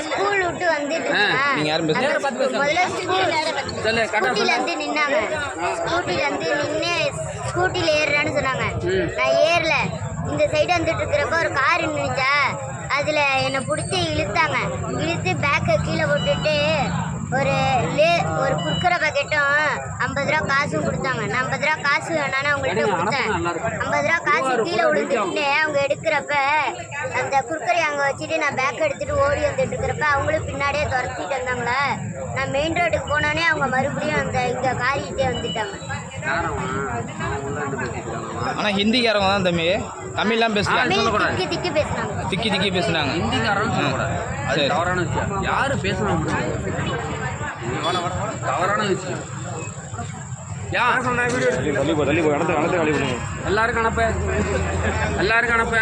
School விட்டு வந்துட்டு நீங்க யாரும் பேசுங்க. முதல்ல ஸ்கூட்டில இருந்து நின்னாங்க. ஸ்கூட்டில இருந்து நின்று ஸ்கூட்டில ஏறுறான்னு சொன்னாங்க. நான் ஏறல. இந்த சைடு வந்துட்டு இருக்கிறப்ப ஒரு கார் நின்றுச்சா, அதில் என்னை பிடிச்சி இழுத்தாங்க. இழுத்து பேக்கை கீழே போட்டுட்டு ஒரு குர்குரே பாக்கெட்டும் 50 ரூபா காசும் கொடுத்தாங்க. நான் 50 ரூபா காசு வேணான்னு அவங்கள்ட்ட கொடுத்தேன். 50 ரூபா காசு கீழே விழுந்துட்டு அவங்க எடுக்கிறப்ப அந்த குர்குரே அங்கே வச்சுட்டு நான் பேக்கை எடுத்துகிட்டு ஓடி வந்துட்டு இருக்கிறப்ப அவங்களும் பின்னாடியே துரத்திட்டு வந்தாங்களே. நான் மெயின் ரோட்டுக்கு போனோடனே அவங்க மறுபடியும் அந்த இங்கே காரிக்கிட்டே வந்துட்டாங்க. ஆனால் ஹிந்திக்காரங்க தான் தம்பி, தமிழ்லாம் பேசுகிறாங்க. திக்கி திக்கி பேசினாங்க. திக்கி திக்கி பேசுனாங்க. ஹிந்திக்காரன்னு சொல்லக்கூடாது, அது தவறான விஷயம். யாரு பேசணும் தவறான விஷயம். எல்லாருக்கும் அனுப்ப